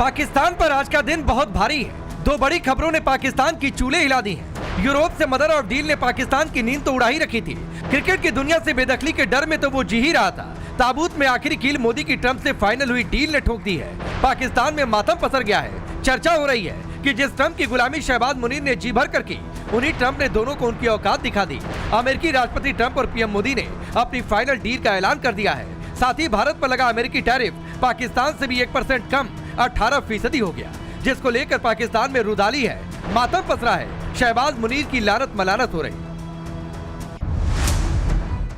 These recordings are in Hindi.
पाकिस्तान पर आज का दिन बहुत भारी है। दो बड़ी खबरों ने पाकिस्तान की चूल्हे हिला दी हैं। यूरोप से मदर और डील ने पाकिस्तान की नींद तो उड़ा ही रखी थी। क्रिकेट की दुनिया से बेदखली के डर में तो वो जी ही रहा था। ताबूत में आखिरी कील मोदी की ट्रंप से फाइनल हुई डील ने ठोक दी है। पाकिस्तान में मातम पसर गया है। चर्चा हो रही है कि जिस ट्रंप की गुलामी शहबाज मुनीर ने जी भर कर की, उन्हीं ट्रंप ने दोनों को उनकी औकात दिखा दी। अमेरिकी राष्ट्रपति ट्रंप और पीएम मोदी ने अपनी फाइनल डील का ऐलान कर दिया है। साथ ही भारत पर लगा अमेरिकी टैरिफ पाकिस्तान से भी 1% कम 18% हो गया, जिसको लेकर पाकिस्तान में रुदाली है, मातम पसरा है। शहबाज मुनीर की लानत मलानत हो रही।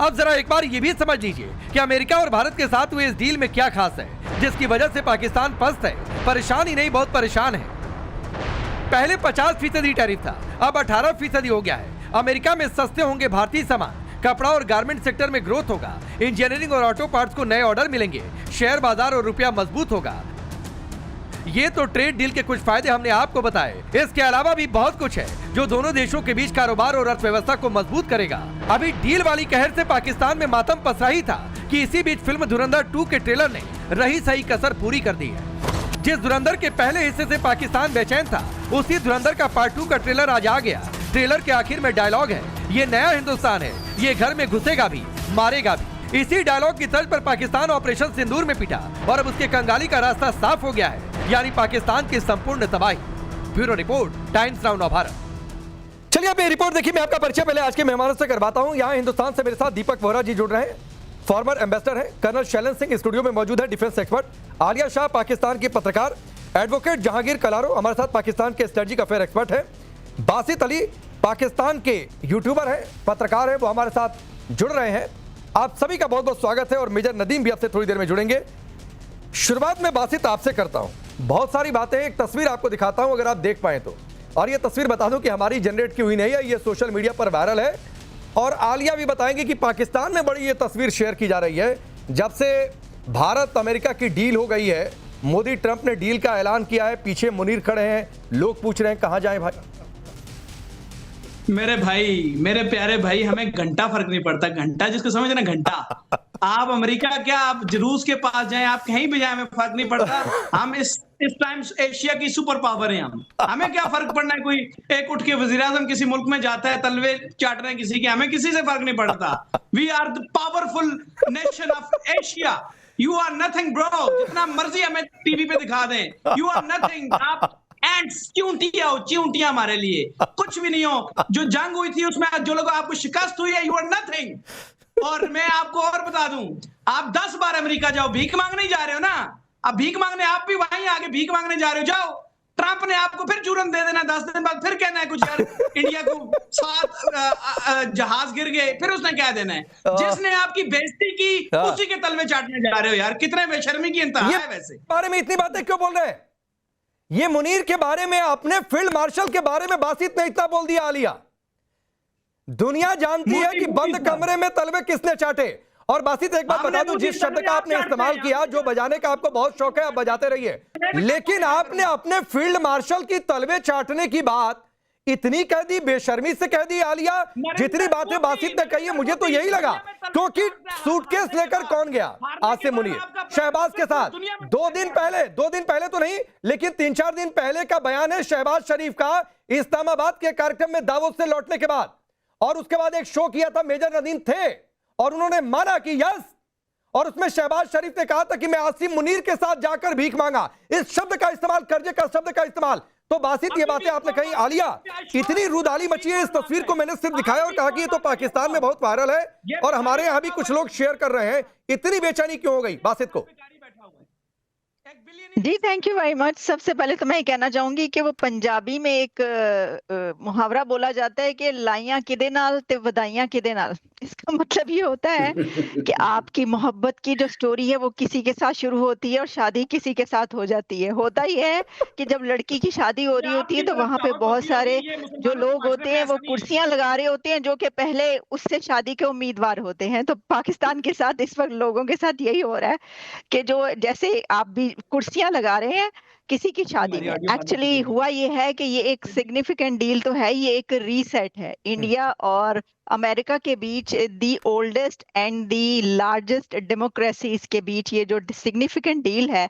अब जरा एक बार ये भी समझ लीजिए कि अमेरिका और भारत के साथ हुए इस डील में क्या खास है, जिसकी वजह से पाकिस्तान पस्त है, परेशान ही नहीं बहुत परेशान है। पहले 50% टैरिफ था, अब 18% हो गया है। अमेरिका में सस्ते होंगे भारतीय सामान, कपड़ा और गारमेंट सेक्टर में ग्रोथ होगा, इंजीनियरिंग और ऑटो पार्ट्स को नए ऑर्डर मिलेंगे, शेयर बाजार और रुपया मजबूत होगा। ये तो ट्रेड डील के कुछ फायदे हमने आपको बताए। इसके अलावा भी बहुत कुछ है जो दोनों देशों के बीच कारोबार और अर्थव्यवस्था को मजबूत करेगा। अभी डील वाली कहर से पाकिस्तान में मातम पसरा ही था कि इसी बीच फिल्म धुरंधर 2 के ट्रेलर ने रही सही कसर पूरी कर दी है। जिस धुरंधर के पहले हिस्से से पाकिस्तान बेचैन था, उसी धुरंधर का पार्ट 2 का ट्रेलर आज आ गया। ट्रेलर के आखिर में डायलॉग है, ये नया हिंदुस्तान है, ये घर में घुसेगा भी, मारेगा भी। इसी डायलॉग की तर्ज पर पाकिस्तान ऑपरेशन सिंदूर में पिटा और अब उसके कंगाली का रास्ता साफ हो गया है, यानी पाकिस्तान की संपूर्ण तबाही। Bureau report, times now Bharat. चलिए अब ये रिपोर्ट देखिए। मैं आपका परिचय पहले आज के मेहमानों से करवाता हूं। यहाँ हिंदुस्तान से मेरे साथ दीपक वोहरा जी जुड़ रहे हैं, फॉर्मर एम्बेसडर हैं। कर्नल शैलन सिंह स्टूडियो में मौजूद है, डिफेंस एक्सपर्ट। आलिया शाह पाकिस्तान की पत्रकार। एडवोकेट जहांगीर कलारो हमारे साथ पाकिस्तान के स्ट्रेटेजिक अफेयर एक्सपर्ट है। बासित अली पाकिस्तान के यूट्यूबर है, पत्रकार है, वो हमारे साथ जुड़ रहे हैं। आप सभी का बहुत बहुत स्वागत है और मेजर नदीम भी आपसे थोड़ी देर में जुड़ेंगे। शुरुआत में बासित आपसे करता हूं। बहुत सारी बातें, एक तस्वीर आपको दिखाता हूं अगर आप देख पाए तो। और ये तस्वीर बता दूं कि हमारी जनरेट की हुई नहीं है, ये सोशल मीडिया पर वायरल है। और आलिया भी बताएंगे कि पाकिस्तान में बड़ी ये तस्वीर शेयर की जा रही है। जब से भारत अमेरिका की डील हो गई है, मोदी ट्रंप ने डील का ऐलान किया है, पीछे मुनीर खड़े हैं, लोग पूछ रहे हैं कहां जाए भाई। मेरे भाई, मेरे प्यारे भाई, हमें घंटा फर्क नहीं पड़ता। घंटा जिसको समझे ना, घंटा। आप अमेरिका क्या, आप रूस के पास जाएं, आप कहीं भी जाएं, हमें फर्क नहीं पड़ता। हम इस टाइम एशिया की सुपर पावर हैं। हमें क्या फर्क पड़ना है, कोई एक उठ के वजीर-आज़म किसी मुल्क में जाता है, तलवे चाट रहे हैं किसी के, हमें किसी से फर्क नहीं पड़ता। We are the powerful nation of Asia. You are nothing bro. जितना मर्जी हमें टीवी पे दिखा दें, यू आर नथिंग। आप एंड्स, चिंटियां हमारे लिए कुछ भी नहीं हो। जो जंग हुई थी उसमें जो लोग आपको शिकस्त हुई है, यू आर नथिंग। और मैं आपको और बता दूं, आप 10 बार अमेरिका जाओ, भीख मांगने जा रहे हो ना, अब भीख मांगने आप भी वहीं आगे भीख मांगने जा रहे हो। जाओ, ट्रंप ने आपको फिर जुर्म दे देना, 10 दिन बाद फिर कहना है कुछ, यार इंडिया को 7 जहाज गिर गए, फिर उसने क्या देना है। जिसने आपकी बेइज्जती की उसी के तलवे चाटने जा रहे हो। यार कितने बेशर्मी की इंतहा है। वैसे बारे में इतनी बातें क्यों बोल रहे हैं? ये मुनीर के बारे में, अपने फील्ड मार्शल के बारे में बासित ने इतना बोल दिया। आलिया, दुनिया जानती है कि बंद कमरे में तलवे किसने चाटे। और बासित एक बात बता दूं, जिस शब्द का आपने इस्तेमाल किया, जो बजाने का आपको बहुत शौक है, आप बजाते रहिए, लेकिन आपने अपने फील्ड मार्शल की तलवे चाटने की बात इतनी कह दी, बेशर्मी से कह दी आलिया। जितनी बातें बासित ने कही है, मुझे तो यही लगा, क्योंकि सूटकेस लेकर कौन गया आज से मुनीर शहबाज के साथ? 2 दिन पहले तो नहीं, लेकिन 3-4 दिन पहले का बयान है शहबाज शरीफ का, इस्लामाबाद के कार्यक्रम में दावोस से लौटने के बाद। और उसके बाद एक शो किया था, मेजर नदीम थे और उन्होंने माना कि यस, और उसमें शहबाज शरीफ ने कहा था कि मैं आसिम मुनीर के साथ जाकर भीख मांगा। इस शब्द का इस्तेमाल, कर्जे का शब्द का इस्तेमाल। तो बासित ये बातें आपने कही। आलिया, इतनी रुदाली मची है, इस तस्वीर को मैंने सिर्फ दिखाया और कहा कि ये तो पाकिस्तान में बहुत वायरल है और हमारे यहां भी कुछ लोग शेयर कर रहे हैं। इतनी बेचैनी क्यों हो गई बासित को? जी, थैंक यू वेरी मच। सबसे पहले तो मैं ये कहना चाहूंगी कि वो पंजाबी में एक मुहावरा बोला जाता है कि लाइयां किदे नाल ते वधाइयां किदे नाल। इसका मतलब ये होता है कि आपकी मोहब्बत की जो स्टोरी है वो किसी के साथ शुरू होती है और शादी किसी के साथ हो जाती है। होता ही है कि जब लड़की की शादी हो रही होती है तो वहां पे बहुत सारे जो लोग होते हैं वो कुर्सियां लगा रहे होते हैं, जो कि पहले उससे शादी के उम्मीदवार होते हैं। तो पाकिस्तान के साथ इस वक्त लोगों के साथ यही हो रहा है कि जो जैसे आप भी कुर्सियां लगा रहे हैं किसी की शादी हमारी में। ऑडियो एक्चुअली हुआ ये है कि ये एक सिग्निफिकेंट डील तो है, ये एक रीसेट है इंडिया और अमेरिका के बीच, the oldest and the largest democracies के बीच ये जो सिग्निफिकेंट डील है,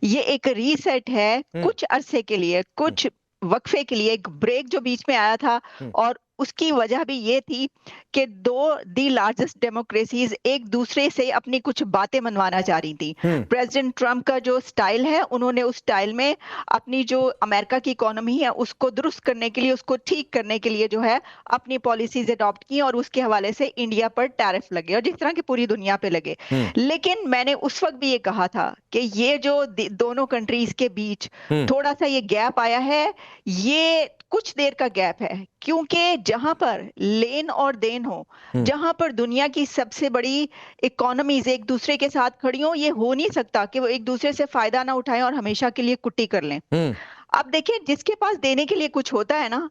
ये एक रीसेट है कुछ अरसे के लिए, कुछ वक्फे के लिए, एक ब्रेक जो बीच में आया था। और उसकी वजह भी ये थी कि दी लार्जेस्ट डेमोक्रेसीज एक दूसरे से अपनी कुछ बातें मनवाना चाह रही थी। प्रेसिडेंट ट्रम्प का जो स्टाइल है, उन्होंने उस स्टाइल में अपनी जो अमेरिका की इकोनॉमी है उसको दुरुस्त करने के लिए, उसको ठीक करने के लिए जो है अपनी पॉलिसीज अडॉप्ट की, और उसके हवाले से इंडिया पर टैरिफ लगे, और जिस तरह की पूरी दुनिया पे लगे। लेकिन मैंने उस वक्त भी ये कहा था कि ये जो दोनों कंट्रीज के बीच थोड़ा सा ये गैप आया है, ये कुछ देर का गैप है, क्योंकि जहां पर लेन और देन हो, जहां पर दुनिया की सबसे बड़ी इकोनॉमीज एक दूसरे के साथ खड़ी हो, ये हो नहीं सकता कि वो एक दूसरे से फायदा ना उठाएं और हमेशा के लिए कुट्टी कर लें। अब देखिए, जिसके पास देने के लिए कुछ होता है ना,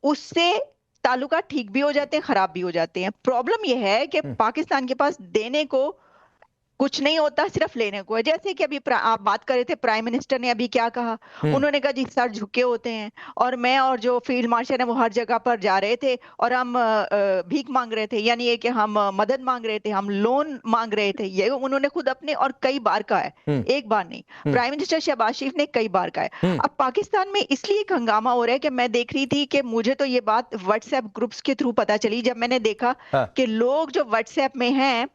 उससे ताल्लुकात ठीक भी हो जाते हैं, खराब भी हो जाते हैं। प्रॉब्लम यह है कि पाकिस्तान के पास देने को कुछ नहीं होता, सिर्फ लेने को है। जैसे कि अभी आप बात कर रहे थे, प्राइम मिनिस्टर ने अभी क्या कहा, उन्होंने कहा जी सर झुके होते हैं, और मैं और जो फील्ड मार्शल है वो हर जगह पर जा रहे थे और हम भीख मांग रहे थे, यानी ये कि हम मदद मांग रहे थे, हम लोन मांग रहे थे। ये उन्होंने खुद अपने, और कई बार कहा है, एक बार नहीं, प्राइम मिनिस्टर शहबाज शरीफ ने कई बार कहा है। अब पाकिस्तान में इसलिए एक हंगामा हो रहा है कि मैं देख रही थी कि मुझे तो ये बात व्हाट्सएप ग्रुप्स के थ्रू पता चली, जब मैंने देखा कि लोग जो व्हाट्सएप में हैं,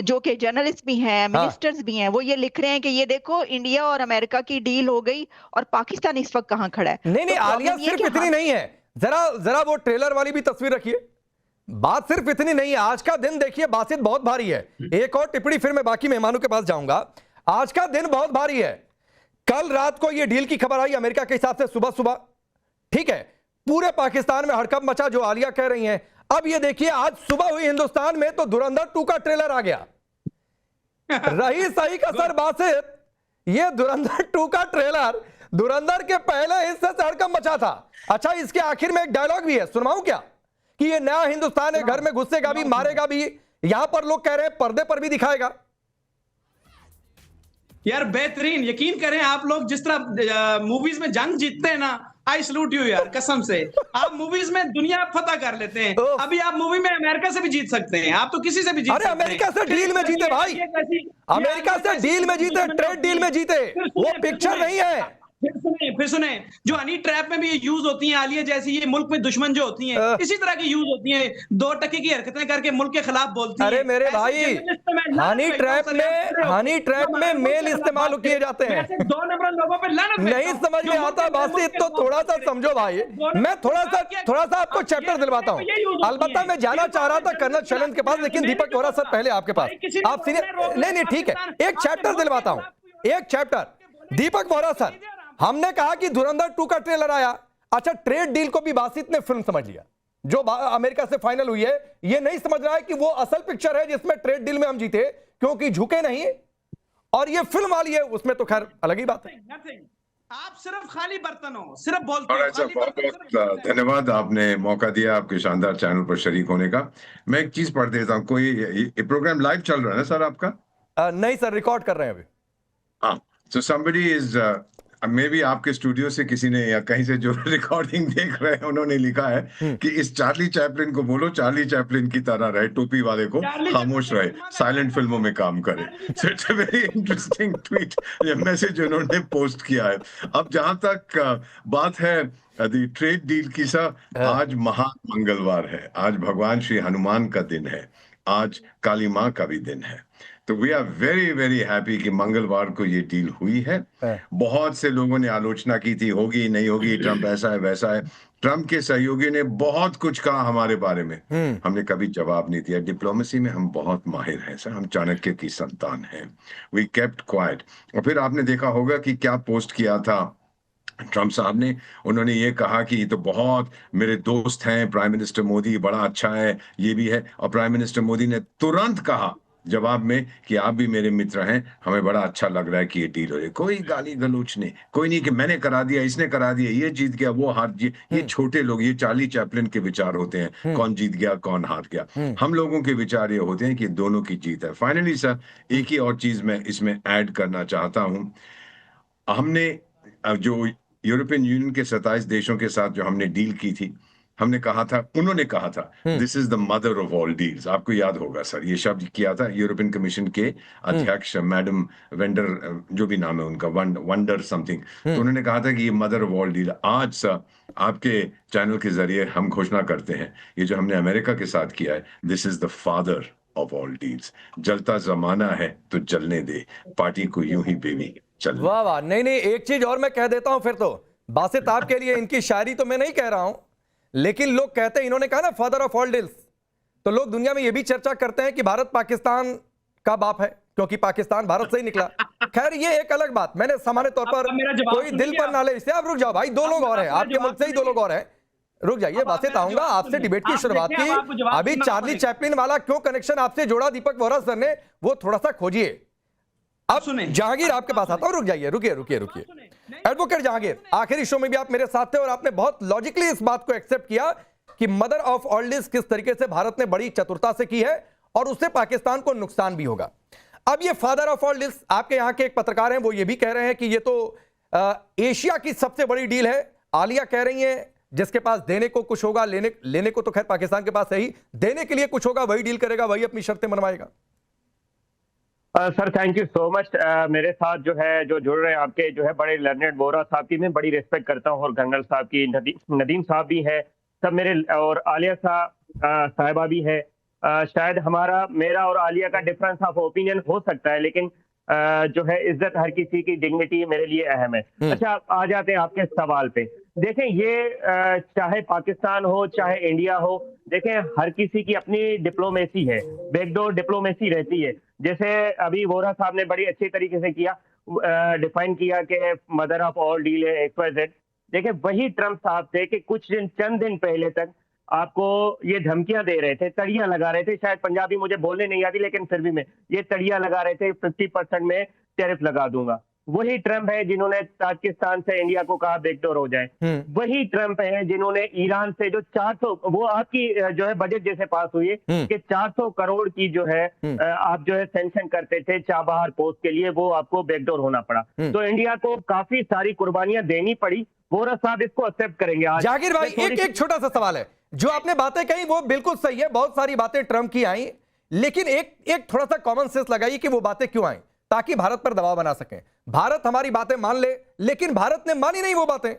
जो कि जर्नलिस्ट भी हैं, मिनिस्टर्स भी हैं, वो ये लिख रहे हैं कि ये देखो इंडिया और अमेरिका की डील हो गई और पाकिस्तान इस वक्त कहां खड़ा है। नहीं नहीं, आलिया सिर्फ इतनी नहीं है, जरा वो ट्रेलर वाली भी तस्वीर रखिए। बात सिर्फ इतनी नहीं है, आज का दिन देखिए बासित बहुत भारी है। एक और टिप्पणी फिर मैं बाकी मेहमानों के पास जाऊंगा। आज का दिन बहुत भारी है। कल रात को यह डील की खबर आई अमेरिका के हिसाब से सुबह सुबह, ठीक है, पूरे पाकिस्तान में हड़कंप मचा, जो आलिया कह रही हैं। अब ये देखिए, आज सुबह हुई हिंदुस्तान में तो धुरंधर 2 का ट्रेलर आ गया। रही सही का सर बासित, ये धुरंधर 2 का ट्रेलर धुरंधर के पहले हिस्से से हड़कंप मचा था। अच्छा, इसके आखिर में एक डायलॉग भी है, सुनवाऊं क्या? कि ये नया हिंदुस्तान है, घर में घुसेगा भी, मारेगा भी। यहां पर लोग कह रहे हैं पर्दे पर भी दिखाएगा। यार बेहतरीन, यकीन करें आप लोग, जिस तरह मूवीज में जंग जीतते हैं ना, आई सलूट यू यार, कसम से। आप मूवीज में दुनिया फतह कर लेते हैं, अभी आप मूवी में अमेरिका से भी जीत सकते हैं, आप तो किसी से भी जीत सकते हैं। अरे अमेरिका से डील में जीते भाई, अमेरिका से डील में जीते, ट्रेड डील में जीते, वो पिक्चर नहीं है। फिर सुने, जो हनी ट्रैप में भी ये यूज होती हैं, आलिया जैसी ये मुल्क में दुश्मन जो होती हैं, इसी तरह की यूज होती हैं, 2 टके की हरकतें करके मुल्क के खिलाफ बोलती हैं। अरे मेरे भाई, हनी ट्रैप में मेल इस्तेमाल किए जाते हैं। 2 नंबर लोगों पे लानत नहीं समझ में आता बासित, तो थोड़ा सा समझो भाई। मैं थोड़ा सा आपको चैप्टर दिलवाता हूँ। अलबत्ता मैं जाना चाह रहा था कर्नल शैलेंद्र के पास, लेकिन दीपक वोरा सर पहले आपके पास, आप नहीं ठीक है, एक चैप्टर दिलवाता हूँ, एक चैप्टर। दीपक वोरा सर, हमने कहा कि धुरंधर 2 का ट्रेलर आया। अच्छा, ट्रेड डील को भी बासित ने फिल्म समझ लिया, जो अमेरिका से फाइनल हुई है। ये नहीं समझ रहा है कि वो असल पिक्चर है जिसमें ट्रेड डील में हम जीते, क्योंकि झुके नहीं, और ये फिल्म वाली है, उसमें तो खैर अलग ही बात है। आप सिर्फ खाली बर्तन हो, सिर्फ बोलते हो। बहुत बहुत धन्यवाद, आपने मौका दिया आपके शानदार चैनल पर शरीक होने का। मैं एक चीज पढ़ देता हूँ, कोई ये प्रोग्राम लाइव चल रहा है ना सर आपका? नहीं सर, रिकॉर्ड कर रहे हैं अभी। हाँ, so somebody is may be आपके स्टूडियो से किसी ने या कहीं से जो रिकॉर्डिंग देख रहे हैं, उन्होंने लिखा है कि इस चार्ली चैपलिन को बोलो चार्ली चैपलिन की तरह रहे, टोपी वाले को खामोश रहे, साइलेंट फिल्मों में काम करे। So it's a very interesting tweet, ये मैसेज उन्होंने पोस्ट किया है। अब जहां तक बात है ट्रेड डील की सर, आज महान मंगलवार है, आज भगवान श्री हनुमान का दिन है, आज काली माँ का भी दिन है। तो we are very very happy कि मंगलवार को ये डील हुई है। बहुत से लोगों ने आलोचना की थी, होगी नहीं होगी, ट्रम्प ऐसा है वैसा है। ट्रम्प के सहयोगी ने बहुत कुछ कहा हमारे बारे में, हमने कभी जवाब नहीं दिया। डिप्लोमेसी में हम बहुत माहिर हैं सर, हम चाणक्य की संतान हैं। We kept quiet. और फिर आपने देखा होगा कि क्या पोस्ट किया था ट्रम्प साहब ने। उन्होंने ये कहा कि ये तो बहुत मेरे दोस्त हैं, प्राइम मिनिस्टर मोदी बड़ा अच्छा है, ये भी है। और प्राइम मिनिस्टर मोदी ने तुरंत कहा जवाब में कि आप भी मेरे मित्र हैं, हमें बड़ा अच्छा लग रहा है कि ये डील हो रही है। कोई गाली गलोच नहीं, कोई नहीं कि मैंने करा दिया, इसने करा दिया, ये जीत गया, वो हार गया। ये छोटे लोग, ये चार्ली चैपलिन के विचार होते हैं, कौन जीत गया कौन हार गया। हम लोगों के विचार ये होते हैं कि दोनों की जीत है। फाइनली सर, एक ही और चीज मैं इसमें ऐड करना चाहता हूं। हमने जो यूरोपियन यूनियन के 27 देशों के साथ जो हमने डील की थी, हमने कहा था, उन्होंने कहा था, this is the mother of all deals. आपको याद होगा सर, ये शब्द किया था यूरोपियन कमीशन के अध्यक्ष मैडम वेंडर, जो भी नाम है उनका, वंडर समथिंग, तो उन्होंने कहा था कि ये मदर ऑफ ऑल डील। आज सर आपके चैनल के जरिए हम घोषणा करते हैं, ये जो हमने अमेरिका के साथ किया है, this is the father of all deals. जलता जमाना है तो जलने दे, पार्टी को यूं ही बेबी चल। वाह वाह, नहीं नहीं, एक चीज और मैं कह देता हूं फिर तो, बासित आपके लिए इनकी शायरी तो मैं नहीं कह रहा हूं, लेकिन लोग कहते हैं, इन्होंने कहा ना फादर ऑफ ऑल डील्स, तो लोग दुनिया में यह भी चर्चा करते हैं कि भारत पाकिस्तान का बाप है, क्योंकि पाकिस्तान भारत से ही निकला। खैर ये एक अलग बात, मैंने सामान्य तौर पर कोई दिल पर ना ले इसे। आप रुक जाओ भाई, दो लोग और हैं आपके मुल्क से ही, 2 लोग और हैं, रुक जाइए। बासित आऊंगा, आपसे डिबेट की शुरुआत की। अभी चार्ली चैपलिन वाला क्यों कनेक्शन आपसे जोड़ा दीपक वोरा सर ने, वो थोड़ा सा खोजिए। अब जहांगीर आपके पास आता हूं, रुक जाइए, रुकिए। एडवोकेट जहांगीर, आखिरी शो में भी आप मेरे साथ थे और आपने बहुत लॉजिकली इस बात को एक्सेप्ट किया कि मदर ऑफ ऑल डील्स किस तरीके से भारत ने बड़ी चतुरता से की है और उससे पाकिस्तान को नुकसान भी होगा। अब ये फादर ऑफ ऑल डील्स, आपके यहां के एक पत्रकार हैं, वो ये भी कह रहे हैं कि ये तो एशिया की सबसे बड़ी डील है। आलिया कह रही है जिसके पास देने को कुछ होगा, लेने को तो खैर पाकिस्तान के पास है ही, देने के लिए कुछ होगा वही डील करेगा, वही अपनी शर्तें मनवाएगा। Sir thank you so much. मेरे साथ जो है, जो जुड़ रहे हैं आपके जो है बड़े लर्नेड, वोरा साहब की मैं बड़ी रिस्पेक्ट करता हूँ, और कर्नल साहब की, नदीम साहब भी है, सब मेरे, और आलिया साहिबा भी है। शायद मेरा और आलिया का डिफरेंस ऑफ ओपिनियन हो सकता है, लेकिन जो है इज्जत हर किसी की, डिग्निटी मेरे लिए अहम है। अच्छा, आ जाते हैं आपके सवाल पे। देखें, ये चाहे पाकिस्तान हो चाहे इंडिया हो, देखें हर किसी की अपनी डिप्लोमेसी है, बैकडोर डिप्लोमेसी रहती है। जैसे अभी वोरा साहब ने बड़ी अच्छी तरीके से किया, डिफाइन किया कि मदर ऑफ ऑल डील है XYZ। देखिए वही ट्रम्प साहब थे कि चंद दिन पहले तक आपको ये धमकियां दे रहे थे, तड़ियां लगा रहे थे, शायद पंजाबी मुझे बोलने नहीं आती लेकिन फिर भी मैं ये तड़ियां लगा रहे थे, 50% में टैरिफ लगा दूंगा। वही ट्रम्प है जिन्होंने पाकिस्तान से इंडिया को कहा बैकडोर हो जाए। वही ट्रम्प है जिन्होंने ईरान से जो 400, वो आपकी जो है बजट जैसे पास हुई है कि 400 करोड़ की जो है आप जो है सैंक्शन करते थे चाबहार पोस्ट के लिए, वो आपको बैकडोर होना पड़ा। तो इंडिया को काफी सारी कुर्बानियां देनी पड़ी। वोरा साहब इसको एक्सेप्ट करेंगे। आज जाकिर भाई एक छोटा सा सवाल है, जो आपने बातें कही वो बिल्कुल सही है, बहुत सारी बातें ट्रम्प की आई, लेकिन एक थोड़ा सा कॉमन सेंस लगाइए कि वो बातें क्यों आई, ताकि भारत पर दबाव बना सकें। भारत हमारी बातें मान ले, लेकिन भारत ने मानी नहीं वो बातें।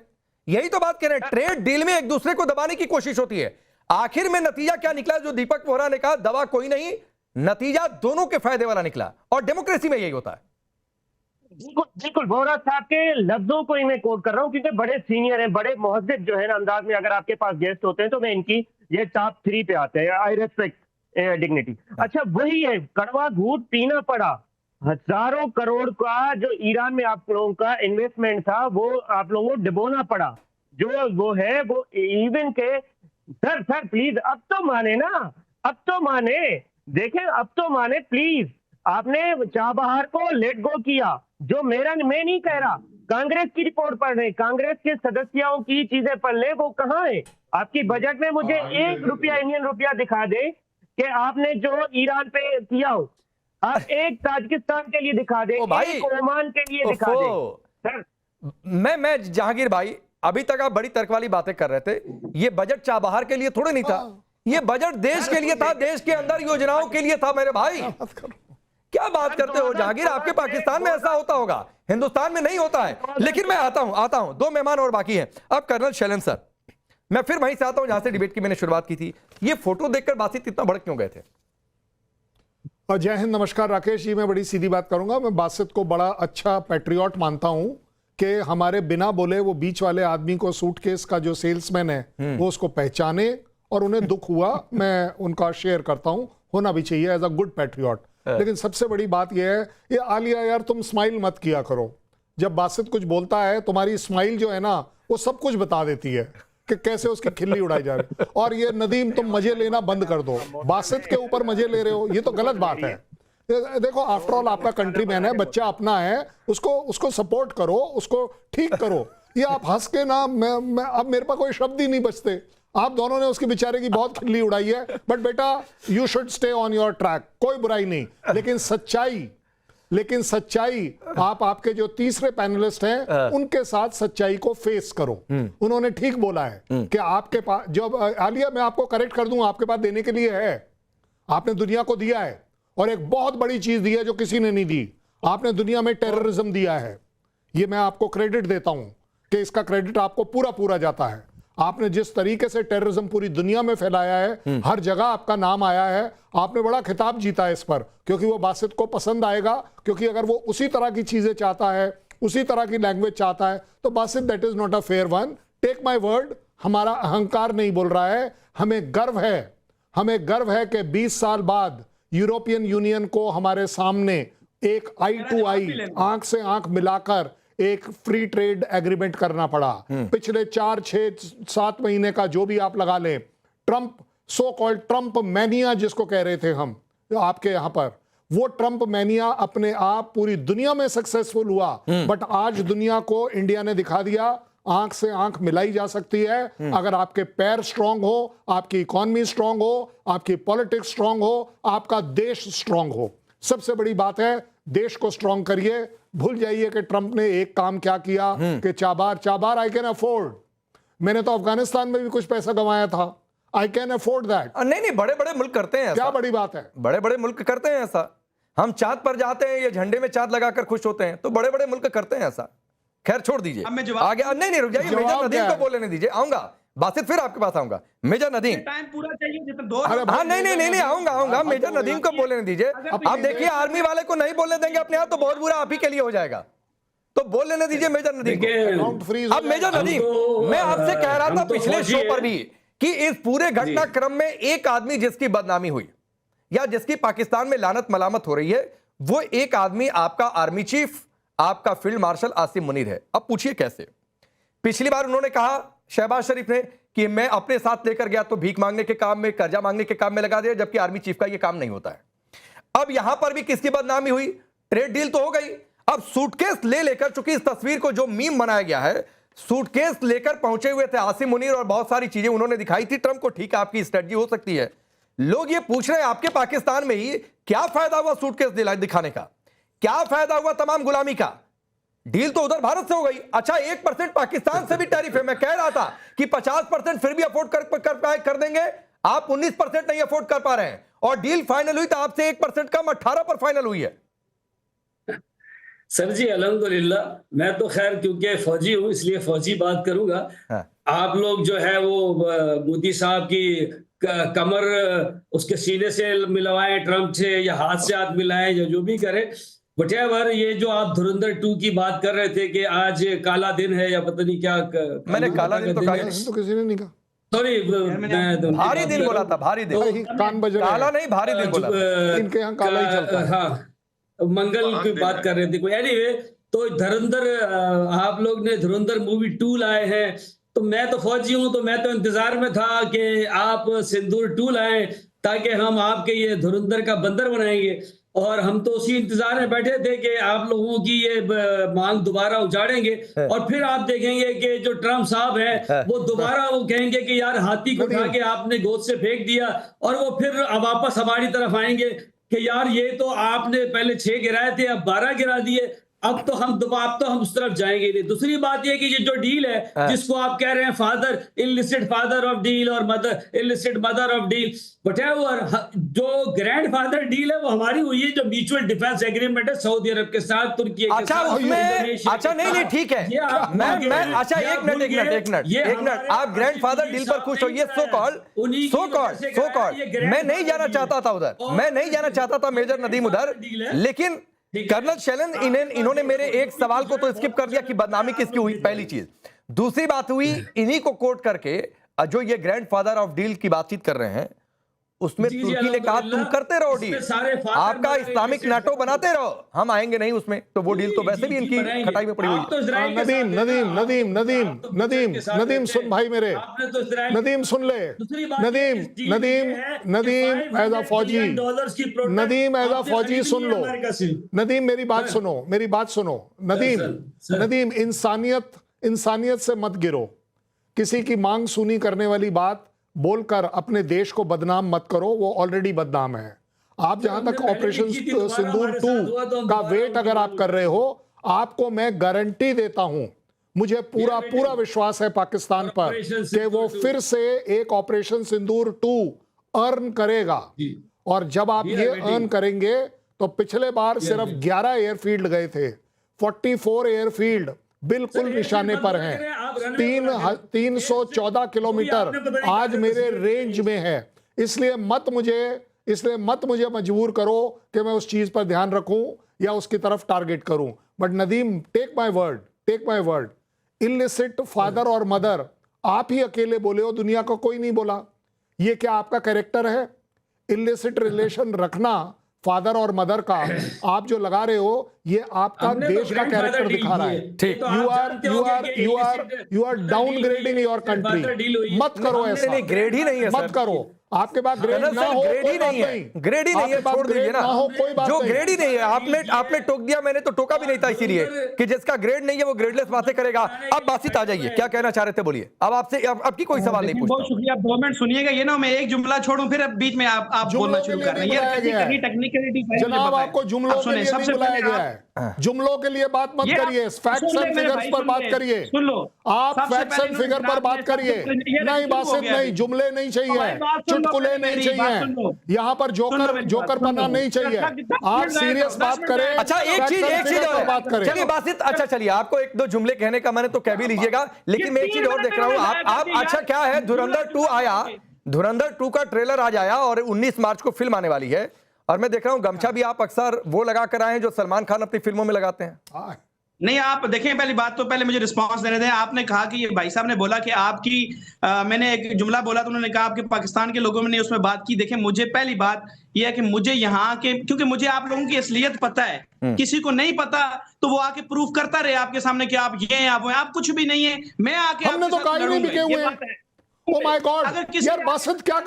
यही तो बात कह रहे हैं, ट्रेड डील में एक दूसरे को दबाने की कोशिश होती है। आखिर में नतीजा क्या निकला, जो दीपक वोरा ने कहा, दवा कोई नहीं, नतीजा दोनों के फायदे वाला निकला, और डेमोक्रेसी में यही होता है। बिल्कुल वोरा साहब के लफ्जों को ही मैं कोट कर रहा हूं, क्योंकि बड़े सीनियर हैं, बड़े मुहज्जिब जो है ना अंदाज में, अगर आपके पास गेस्ट होते हैं तो मैं इनकी ये टॉप 3 पे आते हैं। आई रेस्पेक्ट डिग्निटी। अच्छा, वही है, कड़वा घूंट पीना पड़ा। हजारों करोड़ का जो ईरान में आप लोगों का इन्वेस्टमेंट था, वो आप लोगों को डुबोना पड़ा। जो वो है वो इवन के सर प्लीज अब तो माने ना, अब तो माने, देखें अब तो माने प्लीज। आपने चाबहार को लेट गो किया, जो मैं नहीं कह रहा, कांग्रेस की रिपोर्ट पढ़ रहे, कांग्रेस के सदस्यों की चीजें पढ़ ले, वो कहाँ है आपकी बजट में? मुझे 1 रुपया इंडियन रुपया दिखा दे कि आपने जो ईरान पे किया हो। आप एक ताजिकिस्तान के लिए दिखा दे, एक ओमान के लिए दिखा दे। सर मैं जहांगीर भाई, अभी तक आप बड़ी तर्क वाली बातें कर रहे थे। ये बजट चाबहार के लिए थोड़े नहीं था, ये बजट देश के लिए था, देश के अंदर योजनाओं के लिए था मेरे भाई। क्या बात करते हो जहांगीर, आपके पाकिस्तान में ऐसा होता होगा, हिंदुस्तान में नहीं होता है। लेकिन मैं आता हूं 2 मेहमान और बाकी हैं। अब कर्नल शैलेंद्र सर, मैं फिर वहीं से आता हूं जहां से डिबेट की मैंने शुरुआत की थी। ये फोटो देखकर बासित इतना भड़क क्यों गए थे? जय हिंद, नमस्कार राकेश जी। मैं बड़ी सीधी बात करूंगा, मैं बासित को बड़ा अच्छा पैट्रियट मानता हूं कि हमारे बिना बोले वो बीच वाले आदमी को, सूटकेस का जो सेल्समैन है, वो उसको पहचाने, और उन्हें दुख हुआ, मैं उनका शेयर करता हूं, होना भी चाहिए एज अ गुड पैट्रियट। लेकिन सबसे बड़ी बात यह है, ये आलिया यार तुम स्माइल मत किया करो। जब बासित कुछ बोलता है, तुम्हारी स्माइल जो है ना, वो सब कुछ बता देती है कि कैसे उसकी खिल्ली उड़ाई जा रही है। और ये नदीम, तुम मजे लेना बंद कर दो, बासित के ऊपर मजे ले रहे हो, ये तो गलत बात है। देखो आफ्टर ऑल आपका कंट्रीमैन है, बच्चा अपना है, उसको सपोर्ट करो, उसको ठीक करो। ये आप हंस के ना, मैं अब मेरे पास कोई शब्द ही नहीं बचते। आप दोनों ने उसकी बेचारे की बहुत खिल्ली उड़ाई है, बट बेटा you should stay on your track, कोई बुराई नहीं। लेकिन सच्चाई लेकिन सच्चाई आप आपके जो तीसरे पैनलिस्ट हैं उनके साथ सच्चाई को फेस करो। उन्होंने ठीक बोला है कि आपके पास जब आलिया, मैं आपको करेक्ट कर दूं, आपके पास देने के लिए है, आपने दुनिया को दिया है और एक बहुत बड़ी चीज दी है जो किसी ने नहीं दी, आपने दुनिया में टेररिज्म दिया है। ये मैं आपको क्रेडिट देता हूं कि इसका क्रेडिट आपको पूरा पूरा जाता है। आपने जिस तरीके से टेररिज्म पूरी दुनिया में फैलाया है, हर जगह आपका नाम आया है, आपने बड़ा खिताब जीता है इस पर, क्योंकि वो बासित को पसंद आएगा, क्योंकि अगर वो उसी तरह की चीजें चाहता है, उसी तरह की लैंग्वेज चाहता है, तो Basit that is not a fair one. Take my word, हमारा अहंकार नहीं बोल रहा है, हमें गर्व है, हमें गर्व है कि 20 साल बाद यूरोपियन यूनियन को हमारे सामने एक आई टू आई, आंख से आंख मिलाकर एक फ्री ट्रेड एग्रीमेंट करना पड़ा। पिछले 4, 6, 7 महीने का जो भी आप लगा लें, Trump, so called Trump mania जिसको कह रहे थे हम आपके यहां पर, वो ट्रंप मैनिया अपने आप पूरी दुनिया में सक्सेसफुल हुआ, बट आज दुनिया को इंडिया ने दिखा दिया आंख से आंख मिलाई जा सकती है अगर आपके पैर स्ट्रांग हो, आपकी इकोनॉमी स्ट्रांग हो, आपकी पॉलिटिक्स स्ट्रांग हो, आपका देश स्ट्रांग हो। सबसे बड़ी बात है, देश को स्ट्रांग करिए। भूल जाइए कि ट्रंप ने एक काम क्या किया कि चाबार आई कैन अफोर्ड। मैंने तो अफगानिस्तान में भी कुछ पैसा गंवाया था, आई कैन अफोर्ड दैट। नहीं, बड़े बड़े मुल्क करते हैं ऐसा। क्या बड़ी बात है? बड़े बड़े मुल्क करते हैं ऐसा। हम चांद पर जाते हैं या झंडे में चांद लगाकर खुश होते हैं, तो बड़े बड़े मुल्क करते हैं ऐसा। खैर छोड़ दीजिए, आगे नहीं रुक जाइए, मेजर नदीम को बोलने दीजिए, आऊंगा बासित, फिर आपके पास आऊंगा। मेजर नदीम, टाइम पूरा चाहिए जितना 2 हाँ नहीं आऊंगा। मेजर नदीम को बोलने दीजिए। आप देखिए, आर्मी वाले को नहीं बोलने देंगे अपने यहाँ, तो बहुत बुरा आप ही के लिए हो जाएगा, तो बोल लेने दीजिए मेजर नदीम को। अब मेजर नदीम, मैं आपसे कह रहा था पिछले शो पर भी कि इस पूरे घटनाक्रम में एक आदमी जिसकी बदनामी हुई या जिसकी पाकिस्तान में लानत मलामत हो रही है, वो एक आदमी आपका आर्मी चीफ, आपका फील्ड मार्शल आसिम मुनीर है। अब पूछिए कैसे? पिछली बार उन्होंने कहा शहबाज शरीफ ने कि मैं अपने साथ लेकर गया तो भीख मांगने के काम में, कर्जा मांगने के काम में लगा दिया, जबकि आर्मी चीफ का यह काम नहीं होता है। अब यहां पर भी किसकी बदनामी हुई? ट्रेड डील तो हो गई, अब सूटकेस ले लेकर, चूंकि इस तस्वीर को जो मीम बनाया गया है, सूटकेस लेकर पहुंचे हुए थे आसिम मुनीर और बहुत सारी चीजें उन्होंने दिखाई थी ट्रंप को। ठीक है, आपकी स्ट्रेटजी हो सकती है। लोग ये पूछ रहे हैं आपके पाकिस्तान में ही क्या फायदा हुआ सूटकेस दिखाने का? क्या फायदा हुआ तमाम गुलामी का? डील तो उधर भारत से हो गई। अच्छा, 1% पाकिस्तान से भी टैरिफ है। मैं कह रहा था कि 50% फिर भी अफोर्ड कर देंगे, आप 19% नहीं अफोर्ड कर पा रहे हैं, और डील फाइनल हुई तो आपसे 1% कम 18 पर फाइनल हुई है। सर जी अल्हम्दुलिल्लाह, मैं तो खैर क्योंकि फौजी हूं इसलिए फौजी बात करूंगा। आप लोग जो है वो मोदी साहब की कमर उसके सीने से मिलवाएं ट्रंप से, या हाथ से हाथ मिलाएं, या जो भी करें, वटेवर। ये जो आप धुरंधर 2 की बात कर रहे थे कि आज काला दिन है या पता नहीं क्या, मैंने काला दिन तो कहा नहीं, तो किसी ने नहीं कहा। सॉरी, भारी दिन बोला था, भारी दिन, कान बज रहे हैं। काला नहीं, भारी दिन बोला था। इनके यहाँ काला ही चलता है। हाँ, मंगल की बात कर रहे थे कोई। एनीवे, तो धुरंधर, आप लोग ने धुरंधर मूवी 2 लाए हैं, तो मैं तो फौजी हूं, तो मैं तो इंतजार में था कि आप सिंदूर 2 लाएं ताकि हम आपके ये धुरंधर का बंदर बनाएंगे। और हम तो उसी इंतजार में बैठे थे कि आप लोगों की ये मांग दोबारा उजाड़ेंगे, और फिर आप देखेंगे कि जो ट्रंप साहब है वो दोबारा वो कहेंगे कि यार हाथी को उठा के आपने गोद से फेंक दिया, और वो फिर वापस हमारी तरफ आएंगे कि यार ये तो आपने पहले 6 गिराए थे, अब 12 गिरा दिए, अब तो हम उस तरफ जाएंगे नहीं। दूसरी बात ये कि ये जो डील है जिसको आप कह रहे हैं father, illicit father of deal और mother, illicit mother of deal, whatever, जो ग्रैंड फादर डील है वो हमारी हुई है, जो म्यूचुअल डिफेंस एग्रीमेंट है सऊदी अरब के साथ, तुर्की के अच्छा, साथ, उसमें अच्छा नहीं ठीक है। मैं अच्छा एक मिनट, आप ग्रैंड फादर डील पर खुश होइए। सो कॉल्ड मैं नहीं जाना चाहता था उधर, मैं नहीं जाना चाहता था मेजर नदीम उधर, लेकिन कर्नल शैलन इन्होंने मेरे एक सवाल को तो स्किप कर दिया कि बदनामी किसकी हुई, पहली चीज। दूसरी बात हुई, इन्हीं को कोट करके जो ये ग्रैंड फादर ऑफ डील की बातचीत कर रहे हैं, उसमें तुर्की ने कहा तुम करते रहो डील, आपका इस्लामिक नाटो बनाते रहो, हम आएंगे नहीं उसमें। तो वो डील तो वैसे भी इनकी खटाई में पड़ी हुई है। नदीम सुन भाई मेरे, नदीम सुन ले, नदीम एज अ फौजी, नदीम एज अ फौजी सुन लो। नदीम मेरी बात सुनो, नदीम इंसानियत से मत गिरो। किसी की मांग सुनी करने वाली बात बोलकर अपने देश को बदनाम मत करो, वो ऑलरेडी बदनाम है। आप जहां तक हमने पहले ऑपरेशन लिखी थी, दोबारा सिंदूर हमारे 2 साथ हुआ तो हम का दोबारा वेट अगर आप कर रहे हो, आपको मैं गारंटी देता हूं, मुझे पूरा बेटे, पूरा विश्वास है पाकिस्तान पर ऑपरेशन कि वो सिंदूर 2 फिर से एक ऑपरेशन सिंदूर 2 अर्न करेगा। जी। और जब आप We are ये waiting. अर्न करेंगे तो पिछले बार सिर्फ 11 एयरफील्ड गए थे, 44 एयरफील्ड बिल्कुल सर, निशाने एयरफील्ड पर बंद हैं। कर रहे हैं, आप रनवे बंद कर रहे हैं। 314 किलोमीटर आपने पता नहीं आज कहाँ से मेरे तस्वीर रेंज में है। इसलिए मत मुझे मजबूर करो कि मैं उस चीज पर ध्यान रखूं या उसकी तरफ टारगेट करूं। But Nadeem, take my word, illicit father और मदर आप ही अकेले बोले हो, दुनिया का कोई नहीं बोला। ये क्या आपका कैरेक्टर है? इलिसिट रिलेशन रखना फादर और मदर का आप जो लगा रहे हो, ये आपका हमने तो देश का grandfather कैरेक्टर deal दिखा रहा की है। है। तो आप जानते होंगे कि you are illicit downgrading your father deal country. हुई है। मत करो हमने ऐसा, नहीं, ग्रेड ही नहीं है मत सर। करो। आपके पास ग्रेड जनरल ना सर, हो ग्रेड कोई ही बात नहीं है, नहीं, ग्रेड ही नहीं है, आपके पास छोड़ दीजिए ग्रेड ना। ना हो कोई बात जो नहीं। ग्रेड ही नहीं है, आपने टोक दिया, मैंने तो टोका भी नहीं था, इसीलिए कि जिसका ग्रेड नहीं है वो ग्रेडलेस बातें करेगा। अब बातचीत आ जाइए, क्या कहना चाह रहे थे बोलिए। अब आपसे अब की कोई सवाल नहीं बहुत पूछता। शुक्रिया, 2 मिनट सुनिएगा। ये ना मैं एक जुमला छोड़ूं फिर अब बीच में आप जुमलों बोलना के शुरू लिए कर रहे नहीं हैं। बुलाया गया है। टेक्निकलिटी जनाब, आपको जुमलों के लिए नहीं बुलाया गया है। जुमलों के लिए बात मत करिए, फैक्ट्स एंड फिगर्स पर बात करिए। सुन लो, आप सबसे फैक्ट्स पहले एंड फिगर पर बात करिए। नहीं बासित नहीं, जुमले नहीं चाहिए, चुटकुले नहीं चाहिए, यहाँ पर जोकर पन्ना नहीं चाहिए। आप सीरियस बात करें। अच्छा, एक चीज और है। बात करें। चलिए बासित, अच्छा चलिए, आपको एक दो जुमले कहने का मैंने तो कह भी लीजिएगा, लेकिन मैं एक चीज और देख रहा हूँ। आप अच्छा क्या है, धुरंधर 2 आया, धुरंधर 2 का ट्रेलर आज आया और 19 मार्च को फिल्म आने वाली है। और मैं देख रहा हूँ गमछा भी आप अक्सर वो लगा कर आए हैं जो सलमान खान अपनी फिल्मों में लगाते हैं। नहीं, आप देखें, पहली बात तो पहले मुझे रिस्पांस देने दें। आपने कहा कि ये भाई साहब ने बोला कि आपकी मैंने एक जुमला बोला तो उन्होंने कहा आपके पाकिस्तान के लोगों ने उसमें बात की। देखें, मुझे पहली बात यह है कि मुझे यहाँ के, क्योंकि मुझे आप लोगों की असलियत पता है, किसी को नहीं पता तो वो आके प्रूफ करता रहे आपके सामने कि आप ये हैं, आप वो हैं। आप कुछ भी नहीं है। मैं आके हमने तो कहा ही नहीं बिके हुए हैं। ओ माय गॉड, यार बासित क्या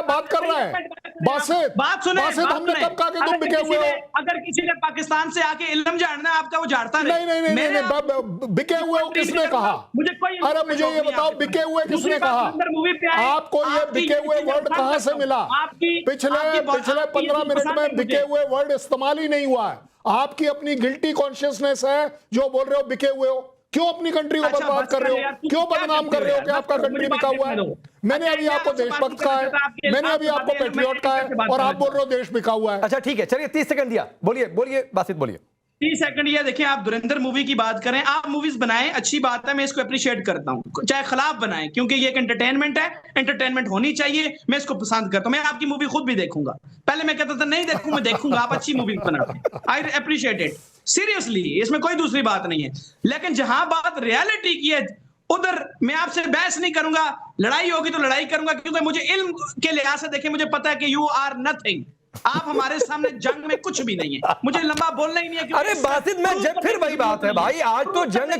बात कर रहा है? बात सुने, हमने कब कहा कि तुम बिके हुए हो? अगर किसी ने पाकिस्तान से आके इल्म जानना है आपका, वो झाड़ता नहीं, बिके हुए हो किसने कहा? अरे मुझे ये बताओ, बिके हुए किसने कहा? आपको ये बिके हुए वर्ड कहां से मिला? पिछले 15 मिनट में बिके हुए वर्ड इस्तेमाल ही नहीं हुआ है। आपकी अपनी गिल्टी कॉन्शियसनेस है जो बोल रहे हो बिके हुए हो। क्यों अपनी कंट्री को बर्बाद कर रहे हो? क्यों बदनाम कर रहे हो कि आपका कंट्री बिका हुआ है? मैंने अभी आपको देशभक्त कहा है, मैंने अभी आपको पेट्रियट कहा है, और आप बोल रहे हो देश बिका हुआ है। अच्छा ठीक है, चलिए 30 सेकंड दिया, बोलिए बासित, बोलिए। 30 सेकंड। ये देखिए, आप धुरंधर मूवी की बात करें, आप मूवीज बनाएं, अच्छी बात है, मैं इसको अप्रिशिएट करता हूं, चाहे खिलाफ बनाएं, क्योंकि ये एक एंटरटेनमेंट है, एंटरटेनमेंट होनी चाहिए, मैं इसको पसंद करता हूं। मैं आपकी मूवी खुद भी देखूंगा। पहले मैं कहता था नहीं देखूंगा, मैं देखूंगा, आप अच्छी मूवी बनाते हैं, आई अप्रिशिएट इट सीरियसली, इसमें कोई दूसरी बात नहीं है। लेकिन जहां बात रियलिटी की है, उधर मैं आपसे बहस नहीं करूंगा। लड़ाई होगी तो लड़ाई करूंगा, क्योंकि मुझे इल्म के लिहाज से देखें, मुझे पता है कि यू आर नथिंग। आप हमारे सामने जंग में कुछ भी नहीं है। मुझे लंबा बोलना ही नहीं है। अरे बासित, मैं फिर वही बात है भाई, आज तो जंग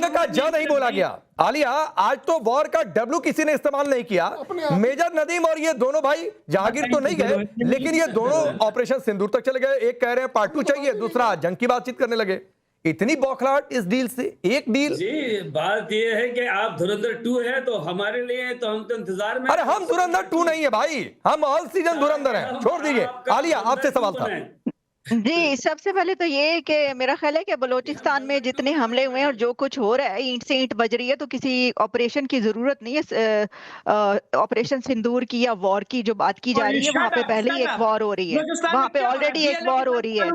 का ज नहीं बोला गया। आलिया, आज तो वॉर का डब्ल्यू किसी ने इस्तेमाल नहीं किया। मेजर नदीम और ये दोनों भाई जहांगीर तो नहीं गए, लेकिन ये दोनों ऑपरेशन सिंदूर तक चले गए। एक कह रहे हैं पार्ट 2 चाहिए, दूसरा जंग की बातचीत करने लगे। इतनी बौखलाहट इस डील से, एक डील। जी, बात ये है कि आप धुरंधर 2 है तो हमारे लिए, तो हम तो इंतजार में। अरे हम धुरंधर 2 नहीं है भाई, हम ऑल सीजन धुरंधर हैं, छोड़ दीजिए। आलिया, आपसे सवाल था। जी, सबसे पहले तो ये कि मेरा ख्याल है कि बलूचिस्तान में जितने हमले हुए हैं और जो कुछ हो रहा है, ईंट से ईंट बज रही है, तो किसी ऑपरेशन की जरूरत नहीं है। ऑपरेशन सिंदूर की या वॉर की जो बात की जा रही है, वहाँ पे पहले ही एक वॉर हो रही है, वहाँ पे ऑलरेडी एक वॉर हो रही है।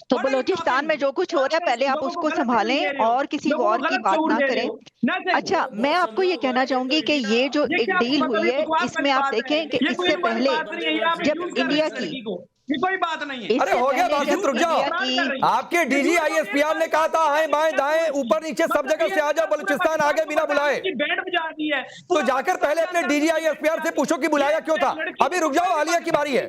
तो बलूचिस्तान में जो कुछ हो रहा है, पहले आप उसको संभालें और किसी वॉर की बात ना करें। अच्छा, मैं आपको ये कहना चाहूंगी कि ये जो एक डील हुई है, इसमें आप देखें कि इससे पहले जब इंडिया की, ये कोई बात नहीं है। अरे हो गया बासित, रुक जाओ। आपके डीजी ISPR ने कहा था आए बाएं दाएं ऊपर नीचे सब जगह से आ जाओ, बलूचिस्तान आगे बिना बुलाए। बैंड बजा दी है तो जाकर पहले अपने डीजी ISPR से पूछो कि बुलाया क्यों था। अभी रुक जाओ, आलिया की बारी है,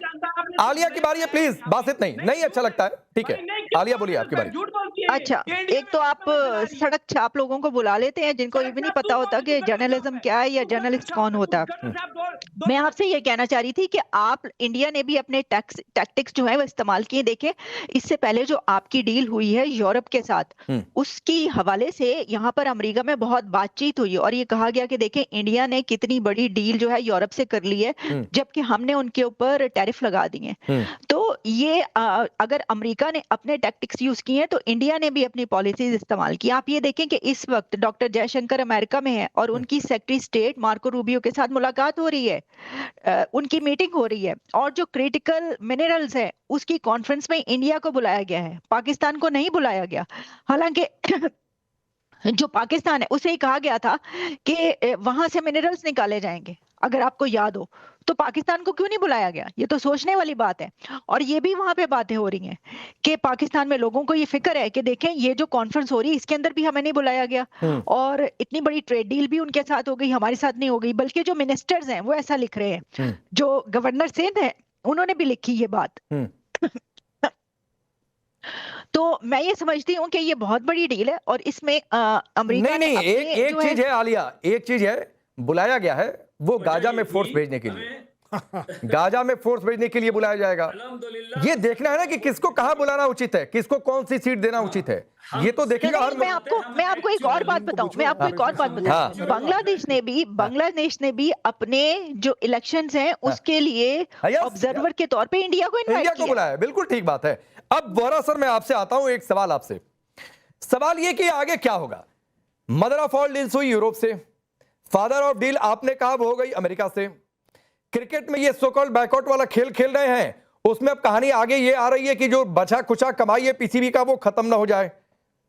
आलिया की बारी है, प्लीज। बासित नहीं अच्छा लगता है। ठीक है, आलिया बोलिए आपकी बारी। झूठ बोलती है। अच्छा, इंडिया एक तो में आप बना रही है। सड़क छाप लोगों को बुला लेते हैं जिनको ये भी नहीं पता होता कि जर्नलिज्म क्या है या जर्नलिस्ट कौन होता है। मैं आपसे ये कहना चाह रही थी कि आप इंडिया ने भी अपने टैक्टिक्स जो है वो इस्तेमाल किए। देखें, इससे पहले जो आपकी डील हुई है यूरोप के साथ, उसकी हवाले से यहाँ पर अमेरिका में बहुत बातचीत हुई और ये कहा गया कि देखें इंडिया ने कितनी बड़ी डील जो है यूरोप से कर ली है, जबकि हमने उनके ऊपर टैरिफ लगा दिए। तो ये अगर अमेरिका ने अपने टैक्टिक्स यूज किए हैं तो इंडिया ने भी अपनी पॉलिसीज इस्तेमाल की। आप ये देखें कि इस वक्त डॉक्टर जयशंकर अमेरिका में है और उनकी सेक्रेटरी स्टेट मार्को रूबियो के साथ मुलाकात हो रही है, उनकी मीटिंग हो रही है, और जो क्रिटिकल मिनरल्स है उसकी कॉन्फ्रेंस में इंडिया को बुलाया गया है, पाकिस्तान को नहीं बुलाया गया। हालांकि जो पाकिस्तान है उसे ही कहा गया था कि वहां से मिनरल्स निकाले जाएंगे, अगर आपको याद हो, तो पाकिस्तान को क्यों नहीं बुलाया गया? ये तो सोचने वाली बात है। और ये भी वहां पे बातें हो रही हैं कि पाकिस्तान में लोगों को ये फिक्र है कि देखें ये जो कॉन्फ्रेंस हो रही है इसके अंदर भी हमें नहीं बुलाया गया, और इतनी बड़ी ट्रेड डील भी उनके साथ हो गई, हमारे साथ नहीं हो गई। बल्कि जो मिनिस्टर्स हैं वो ऐसा लिख रहे हैं, जो गवर्नर सिंध है उन्होंने भी लिखी ये बात। तो मैं ये समझती हूँ कि ये बहुत बड़ी डील है और इसमें अमेरिका नहीं, एक चीज है आलिया, एक चीज है, बुलाया गया है वो गाजा में फोर्स भेजने के लिए, गाजा में फोर्स भेजने के लिए बुलाया जाएगा। ये देखना है ना कि किसको कहां बुलाना उचित है, किसको कौन सी सीट देना उचित है, ये तो देखेगा हर। मैं आपको एक और बात बताऊं, बांग्लादेश ने भी अपने जो इलेक्शंस हैं उसके लिए ऑब्जर्वर के तौर पे इंडिया को बुलाया। बिल्कुल ठीक बात है। अब वोरा सर मैं आपसे आता हूं, एक सवाल आपसे, सवाल ये कि आगे क्या होगा। मदर ऑफ ऑल डील्स हुई यूरोप से, फादर ऑफ डील आपने कहा वो हो गई अमेरिका से। क्रिकेट में ये सो कॉल्ड बैकआउट वाला खेल खेल रहे हैं, उसमें अब कहानी आगे ये आ रही है कि जो बचा कुचा कमाई है पीसीबी का वो खत्म ना हो जाए,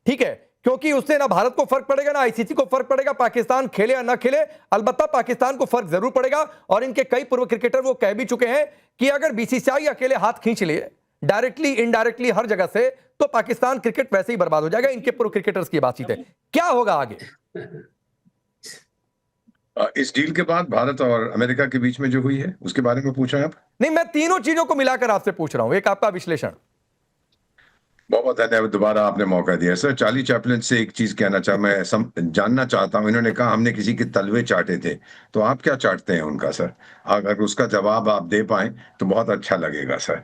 ठीक है, क्योंकि उससे ना भारत को फर्क पड़ेगा ना आईसीसी को फर्क पड़ेगा, पाकिस्तान खेले या ना खेले, अलबत्ता पाकिस्तान को फर्क जरूर पड़ेगा। और इनके कई पूर्व क्रिकेटर वो कह भी चुके हैं कि अगर बीसीसीआई अकेले हाथ खींच लिए डायरेक्टली इनडायरेक्टली हर जगह से, तो पाकिस्तान क्रिकेट वैसे ही बर्बाद हो जाएगा। इनके पूर्व क्रिकेटर्स की बातचीत है, क्या होगा आगे? इस डील के बाद भारत और अमेरिका के बीच में जो हुई है उसके बारे में पूछा है आप? नहीं, मैं तीनों चीजों को मिलाकर आपसे पूछ रहा हूं, एक आपका विश्लेषण। बहुत बहुत धन्यवाद, दोबारा आपने मौका दिया सर। चार्ली चैपलिन से एक चीज कहना मैं जानना चाहता हूं। इन्होंने कहा हमने किसी के तलवे चाटे थे, तो आप क्या चाटते हैं उनका सर? अगर उसका जवाब आप दे पाए तो बहुत अच्छा लगेगा सर।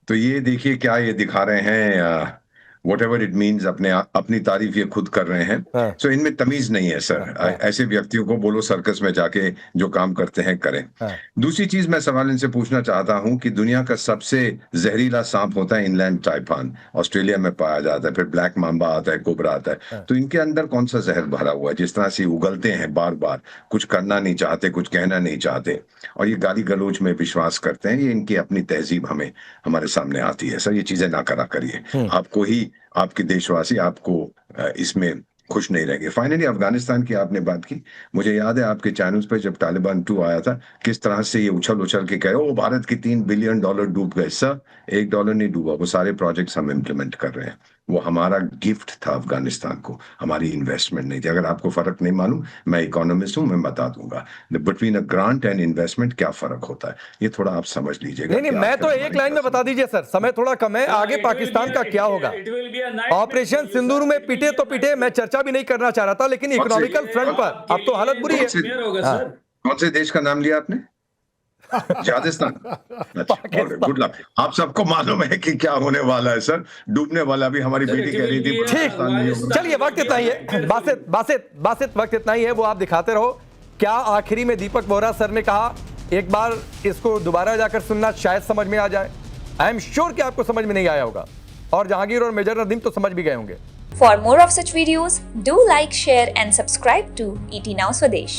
तो ये देखिए क्या ये दिखा रहे हैं, whatever it means, अपनी तारीफ ये खुद कर रहे हैं। सो इनमें तमीज नहीं है सर। ऐसे व्यक्तियों को बोलो सर्कस में जाके जो काम करते हैं करें। दूसरी चीज मैं सवाल इनसे पूछना चाहता हूं कि दुनिया का सबसे जहरीला सांप होता है इनलैंड टाइफन, ऑस्ट्रेलिया में पाया जाता है, फिर ब्लैक मांबा आता है, कोबरा आता है। तो इनके अंदर कौन सा जहर भरा हुआ है जिस तरह से उगलते हैं बार बार, कुछ करना नहीं चाहते, कुछ कहना नहीं चाहते, और ये गाली गलोच में विश्वास करते हैं। ये इनकी अपनी तहजीब हमारे सामने आती है सर। ये चीजें ना करा करिए, आपको ही आपके देशवासी आपको इसमें खुश नहीं रहेंगे। फाइनली अफगानिस्तान की आपने बात की, मुझे याद है आपके चैनल्स पे जब तालिबान 2 आया था, किस तरह से ये उछल के कहे ओ भारत की $3 बिलियन डूब गए। सर $1 नहीं डूबा, वो सारे प्रोजेक्ट्स हम इम्प्लीमेंट कर रहे हैं। वो हमारा गिफ्ट था अफगानिस्तान को, हमारी इन्वेस्टमेंट नहीं थी। अगर आपको फर्क नहीं मालूम, मैं इकोनॉमिस्ट हूं, मैं बता दूंगा between a grant and investment क्या फर्क होता है, ये थोड़ा आप समझ लीजिएगा। नहीं, मैं तो एक लाइन में बता दीजिए सर, समय थोड़ा कम है। आगे पाकिस्तान का क्या होगा? ऑपरेशन सिंदूर में पिटे तो पिटे, मैं चर्चा भी नहीं करना चाह रहा था, लेकिन इकोनॉमिकल फ्रंट पर अब तो हालत बुरी है। कौन से देश का नाम लिया आपने? राजस्थान। Good luck. आप सबको मालूम है कि क्या होने वाला है सर, डूबने वाला भी हमारी बेटी कह रही थी। ठीक, चलिए वक्त इतना ही है, बासित वक्त इतना ही है, वो आप दिखाते रहो। क्या आखिरी में दीपक वोरा सर ने कहा, एक बार इसको दोबारा जाकर सुनना, शायद समझ में आ जाए। आई एम श्योर कि आपको समझ में नहीं आया होगा, और जहांगीर और मेजर नदीम तो समझ भी गए होंगे। For more of such videos, do like, share and subscribe to ET Now Swadesh.